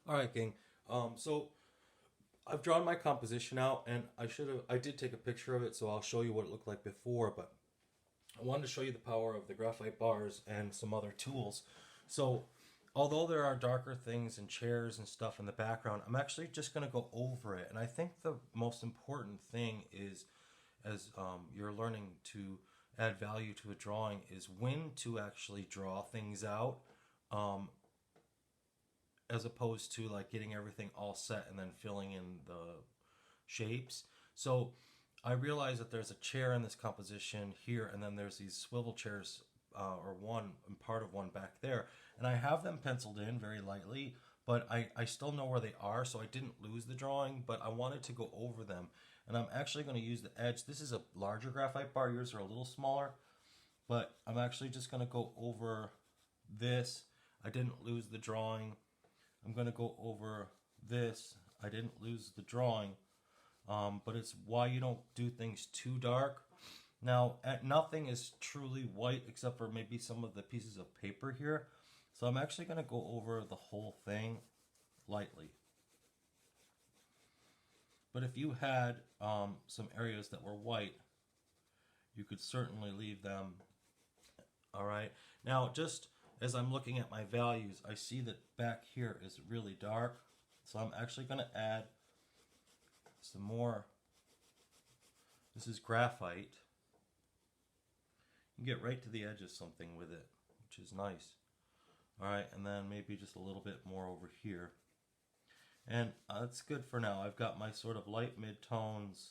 All right, gang. So I've drawn my composition out, and I did take a picture of it, so I'll show you what it looked like before. But I wanted to show you the power of the graphite bars and some other tools. So, although there are darker things and chairs and stuff in the background, I'm actually just going to go over it. And I think the most important thing is, as you're learning to add value to a drawing, is when to actually draw things out. Um, as opposed to like getting everything all set and then filling in the shapes. So I realize that there's a chair in this composition here, and then there's these swivel chairs, or one and part of one back there, and I have them penciled in very lightly, but I still know where they are, so I didn't lose the drawing, but I wanted to go over them. And I'm actually going to use the edge. This is a larger graphite bar, yours are a little smaller, but I'm actually just going to go over this. I didn't lose the drawing. I'm going to go over this. I didn't lose the drawing, but it's why you don't do things too dark. Now, nothing is truly white except for maybe some of the pieces of paper here. So I'm actually going to go over the whole thing lightly. But if you had some areas that were white, you could certainly leave them. All right. Now, just as I'm looking at my values, I see that back here is really dark. So I'm actually going to add some more. This is graphite. You can get right to the edge of something with it, which is nice. All right, and then maybe just a little bit more over here. And that's good for now. I've got my sort of light mid-tones.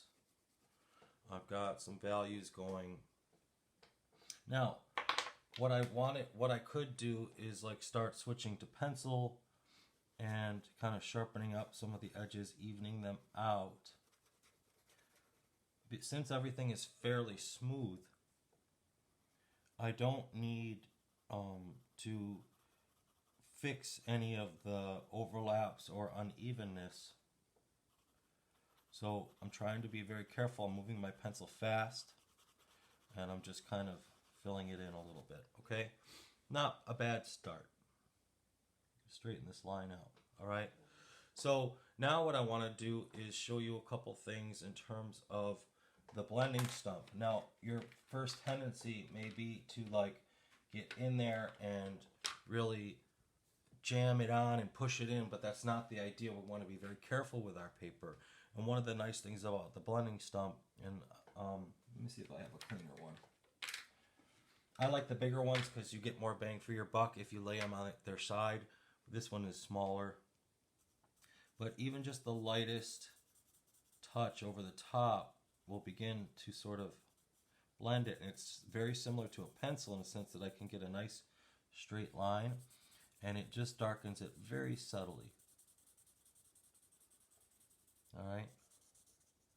I've got some values going. Now, what I could do is like start switching to pencil and kind of sharpening up some of the edges, evening them out. But since everything is fairly smooth, I don't need to fix any of the overlaps or unevenness. So I'm trying to be very careful. I'm moving my pencil fast, and I'm just kind of filling it in a little bit, okay? Not a bad start. Straighten this line out, all right? So now what I want to do is show you a couple things in terms of the blending stump. Now, your first tendency may be to like get in there and really jam it on and push it in, but that's not the idea. We want to be very careful with our paper. And one of the nice things about the blending stump, and let me see if I have a cleaner one. I like the bigger ones because you get more bang for your buck if you lay them on their side. This one is smaller. But even just the lightest touch over the top will begin to sort of blend it. And it's very similar to a pencil in the sense that I can get a nice straight line, and it just darkens it very subtly. All right.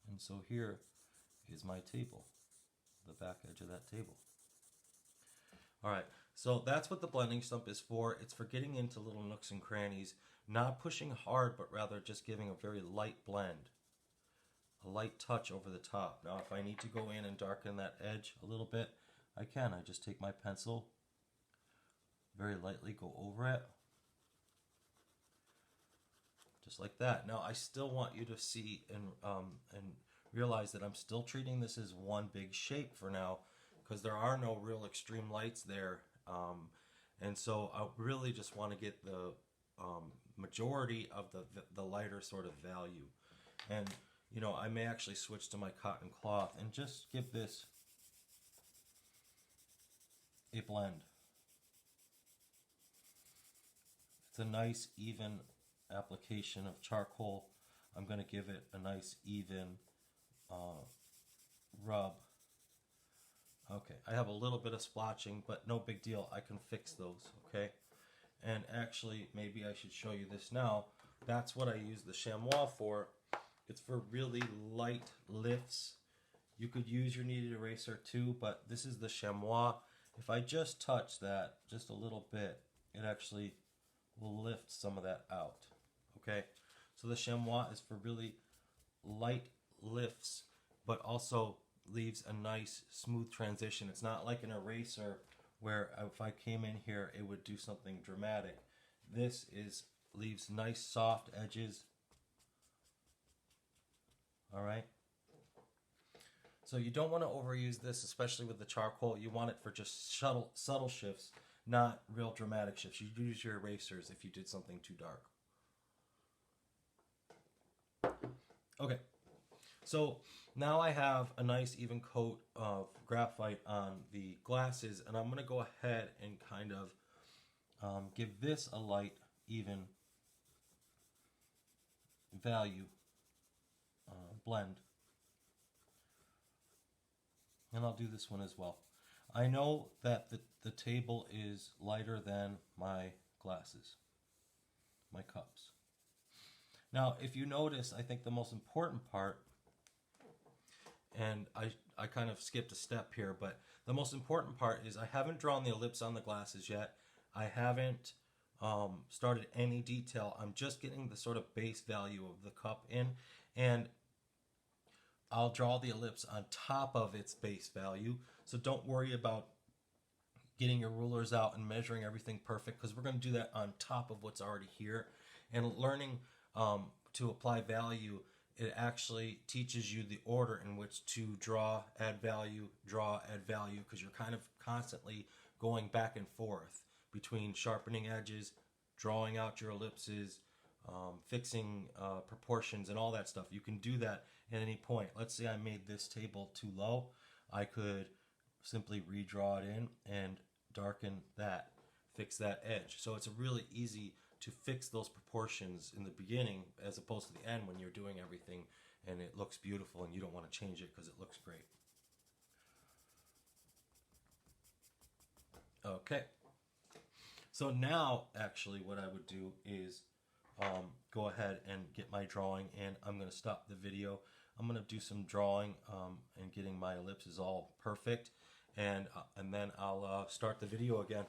And so here is my table, the back edge of that table. All right, so that's what the blending stump is for. It's for getting into little nooks and crannies, not pushing hard, but rather just giving a very light blend, a light touch over the top. Now, if I need to go in and darken that edge a little bit, I can. I just take my pencil, very lightly go over it, just like that. Now, I still want you to see and realize that I'm still treating this as one big shape for now, because there are no real extreme lights there, and so I really just want to get the majority of the lighter sort of value. And you know, I may actually switch to my cotton cloth and just give this a blend. It's a nice even application of charcoal. I'm going to give it a nice even rub. Okay, I have a little bit of splotching, but no big deal. I can fix those, okay? And actually, maybe I should show you this now. That's what I use the chamois for. It's for really light lifts. You could use your kneaded eraser too, but this is the chamois. If I just touch that just a little bit, it actually will lift some of that out, okay? So the chamois is for really light lifts, but also leaves a nice smooth transition. It's not like an eraser where if I came in here it would do something dramatic. This is leaves nice soft edges. All right. So you don't want to overuse this, especially with the charcoal. You want it for just subtle shifts, not real dramatic shifts. You'd use your erasers if you did something too dark. Okay, so now I have a nice even coat of graphite on the glasses, and I'm going to go ahead and kind of give this a light even value blend. And I'll do this one as well. I know that the table is lighter than my glasses, my cups. Now, if you notice, I think the most important part, and I kind of skipped a step here, but the most important part is I haven't drawn the ellipse on the glasses yet. I haven't started any detail. I'm just getting the sort of base value of the cup in, and I'll draw the ellipse on top of its base value. So don't worry about getting your rulers out and measuring everything perfect, because we're going to do that on top of what's already here. And learning to apply value, it actually teaches you the order in which to draw, add value, because you're kind of constantly going back and forth between sharpening edges, drawing out your ellipses, fixing proportions and all that stuff. You can do that at any point. Let's say I made this table too low. I could simply redraw it in and darken that, fix that edge. So it's really easy to fix those proportions in the beginning as opposed to the end when you're doing everything and it looks beautiful and you don't want to change it because it looks great. Okay. So now actually what I would do is go ahead and get my drawing, and I'm going to stop the video. I'm going to do some drawing and getting my ellipses all perfect, and then I'll start the video again.